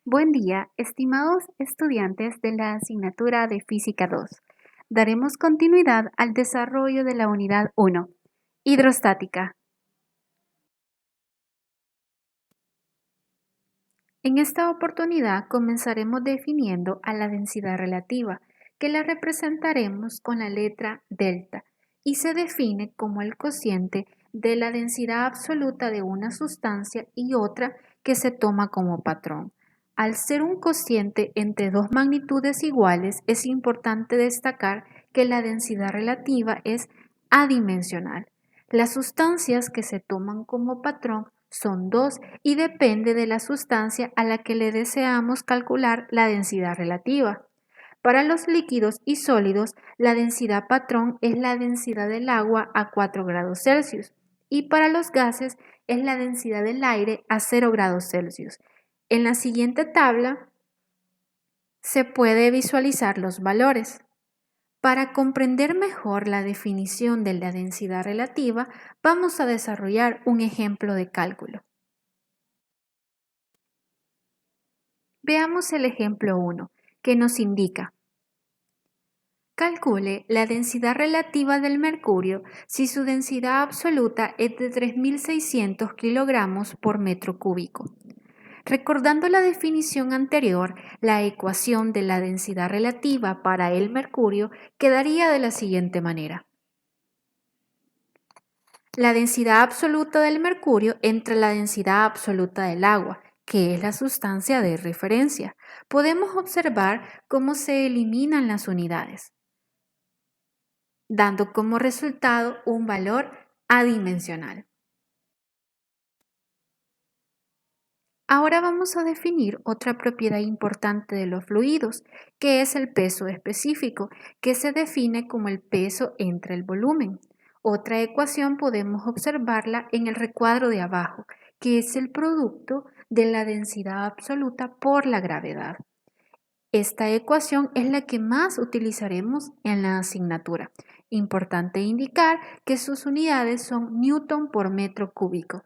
Buen día, estimados estudiantes de la asignatura de Física 2. Daremos continuidad al desarrollo de la unidad 1, hidrostática. En esta oportunidad comenzaremos definiendo a la densidad relativa, que la representaremos con la letra delta y se define como el cociente de la densidad absoluta de una sustancia y otra que se toma como patrón. Al ser un cociente entre dos magnitudes iguales, es importante destacar que la densidad relativa es adimensional. Las sustancias que se toman como patrón son dos y depende de la sustancia a la que le deseamos calcular la densidad relativa. Para los líquidos y sólidos, la densidad patrón es la densidad del agua a 4 grados Celsius y para los gases es la densidad del aire a 0 grados Celsius. En la siguiente tabla se puede visualizar los valores. Para comprender mejor la definición de la densidad relativa, vamos a desarrollar un ejemplo de cálculo. Veamos el ejemplo 1, que nos indica: calcule la densidad relativa del mercurio si su densidad absoluta es de 3.600 kilogramos por metro cúbico. Recordando la definición anterior, la ecuación de la densidad relativa para el mercurio quedaría de la siguiente manera: la densidad absoluta del mercurio entre la densidad absoluta del agua, que es la sustancia de referencia. Podemos observar cómo se eliminan las unidades, dando como resultado un valor adimensional. Ahora vamos a definir otra propiedad importante de los fluidos, que es el peso específico, que se define como el peso entre el volumen. Otra ecuación podemos observarla en el recuadro de abajo, que es el producto de la densidad absoluta por la gravedad. Esta ecuación es la que más utilizaremos en la asignatura. Importante indicar que sus unidades son newton por metro cúbico.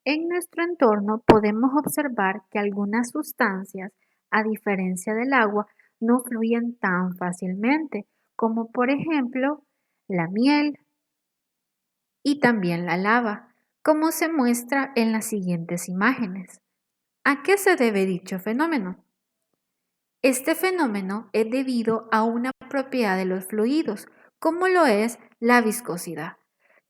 En nuestro entorno podemos observar que algunas sustancias, a diferencia del agua, no fluyen tan fácilmente, como por ejemplo la miel y también la lava, como se muestra en las siguientes imágenes. ¿A qué se debe dicho fenómeno? Este fenómeno es debido a una propiedad de los fluidos, como lo es la viscosidad,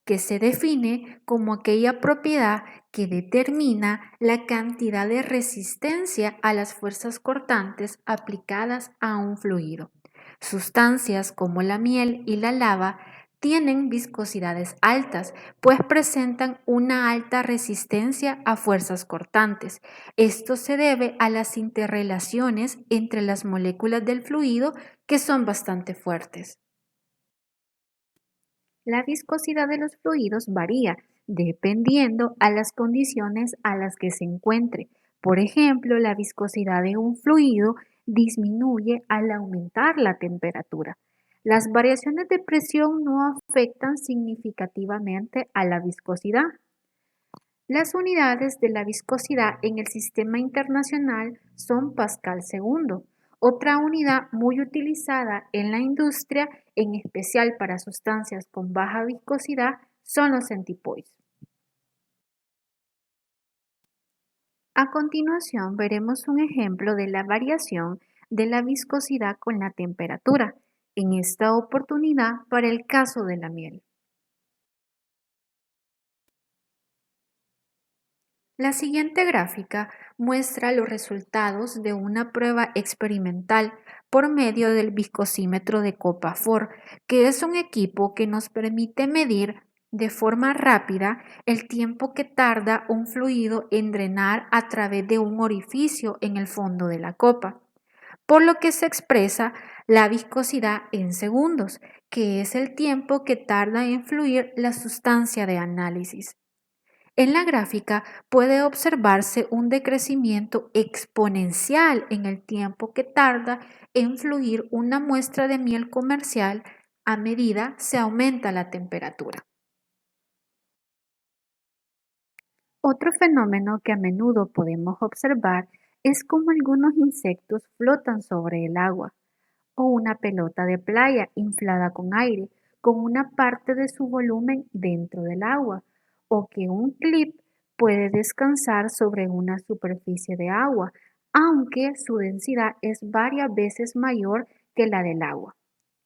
que se define como aquella propiedad que determina la cantidad de resistencia a las fuerzas cortantes aplicadas a un fluido. Sustancias como la miel y la lava tienen viscosidades altas, pues presentan una alta resistencia a fuerzas cortantes. Esto se debe a las interrelaciones entre las moléculas del fluido que son bastante fuertes. La viscosidad de los fluidos varía dependiendo a las condiciones a las que se encuentre. Por ejemplo, la viscosidad de un fluido disminuye al aumentar la temperatura. Las variaciones de presión no afectan significativamente a la viscosidad. Las unidades de la viscosidad en el sistema internacional son pascal segundo. Otra unidad muy utilizada en la industria, en especial para sustancias con baja viscosidad, son los centipoise. A continuación veremos un ejemplo de la variación de la viscosidad con la temperatura, en esta oportunidad para el caso de la miel. La siguiente gráfica muestra los resultados de una prueba experimental por medio del viscosímetro de Copa-4, que es un equipo que nos permite medir de forma rápida el tiempo que tarda un fluido en drenar a través de un orificio en el fondo de la copa, por lo que se expresa la viscosidad en segundos, que es el tiempo que tarda en fluir la sustancia de análisis. En la gráfica puede observarse un decrecimiento exponencial en el tiempo que tarda en fluir una muestra de miel comercial a medida se aumenta la temperatura. Otro fenómeno que a menudo podemos observar es cómo algunos insectos flotan sobre el agua, o una pelota de playa inflada con aire, con una parte de su volumen dentro del agua, o que un clip puede descansar sobre una superficie de agua, aunque su densidad es varias veces mayor que la del agua.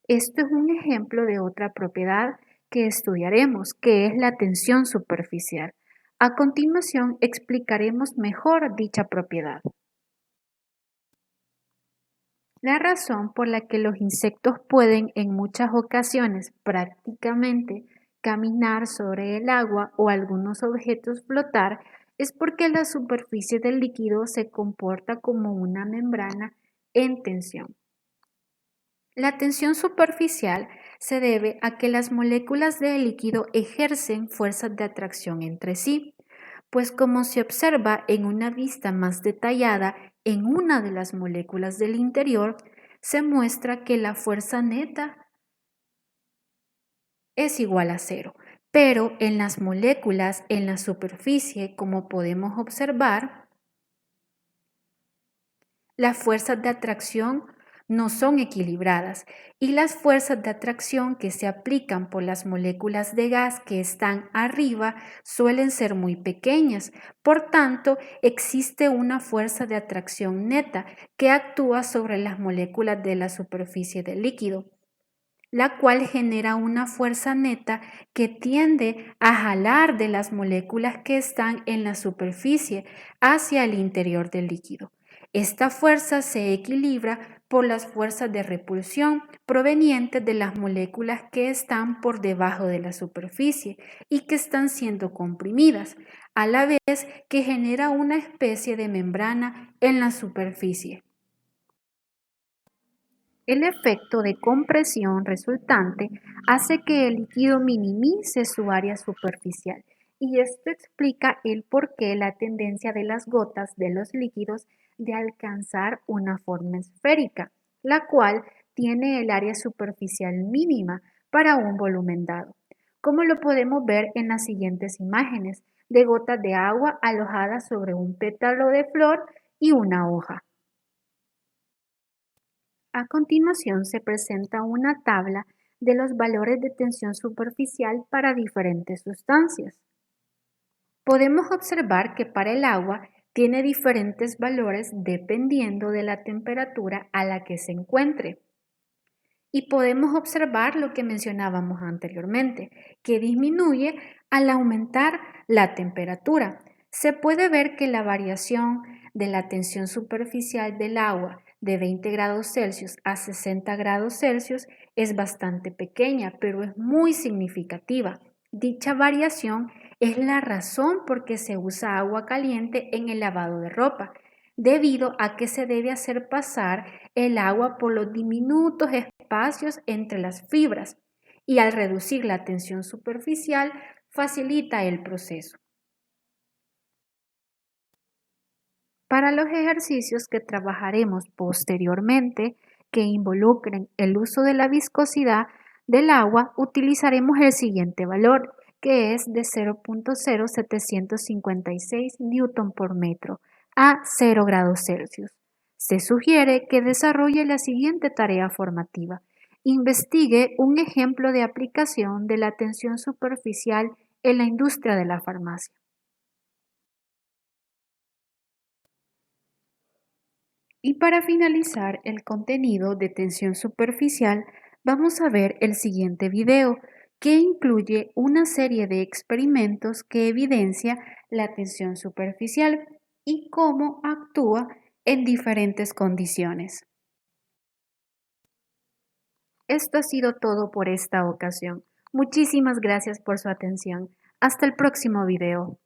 Esto es un ejemplo de otra propiedad que estudiaremos, que es la tensión superficial. A continuación explicaremos mejor dicha propiedad. La razón por la que los insectos pueden en muchas ocasiones prácticamente caminar sobre el agua o algunos objetos flotar es porque la superficie del líquido se comporta como una membrana en tensión. La tensión superficial se debe a que las moléculas del líquido ejercen fuerzas de atracción entre sí, pues como se observa en una vista más detallada en una de las moléculas del interior, se muestra que la fuerza neta es igual a cero, pero en las moléculas en la superficie, como podemos observar, las fuerzas de atracción no son equilibradas y las fuerzas de atracción que se aplican por las moléculas de gas que están arriba suelen ser muy pequeñas. Por tanto, existe una fuerza de atracción neta que actúa sobre las moléculas de la superficie del líquido, la cual genera una fuerza neta que tiende a jalar de las moléculas que están en la superficie hacia el interior del líquido. Esta fuerza se equilibra por las fuerzas de repulsión provenientes de las moléculas que están por debajo de la superficie y que están siendo comprimidas, a la vez que genera una especie de membrana en la superficie. El efecto de compresión resultante hace que el líquido minimice su área superficial y esto explica el porqué la tendencia de las gotas de los líquidos de alcanzar una forma esférica, la cual tiene el área superficial mínima para un volumen dado, como lo podemos ver en las siguientes imágenes de gotas de agua alojadas sobre un pétalo de flor y una hoja. A continuación se presenta una tabla de los valores de tensión superficial para diferentes sustancias. Podemos observar que para el agua tiene diferentes valores dependiendo de la temperatura a la que se encuentre. Y podemos observar lo que mencionábamos anteriormente, que disminuye al aumentar la temperatura. Se puede ver que la variación de la tensión superficial del agua de 20 grados Celsius a 60 grados Celsius es bastante pequeña, pero es muy significativa. Dicha variación es la razón por qué se usa agua caliente en el lavado de ropa, debido a que se debe hacer pasar el agua por los diminutos espacios entre las fibras y al reducir la tensión superficial facilita el proceso. Para los ejercicios que trabajaremos posteriormente, que involucren el uso de la viscosidad del agua, utilizaremos el siguiente valor, que es de 0.0756 newton por metro a 0 grados Celsius. Se sugiere que desarrolle la siguiente tarea formativa. Investigue un ejemplo de aplicación de la tensión superficial en la industria de la farmacia. Y para finalizar el contenido de tensión superficial, vamos a ver el siguiente video, que incluye una serie de experimentos que evidencia la tensión superficial y cómo actúa en diferentes condiciones. Esto ha sido todo por esta ocasión. Muchísimas gracias por su atención. Hasta el próximo video.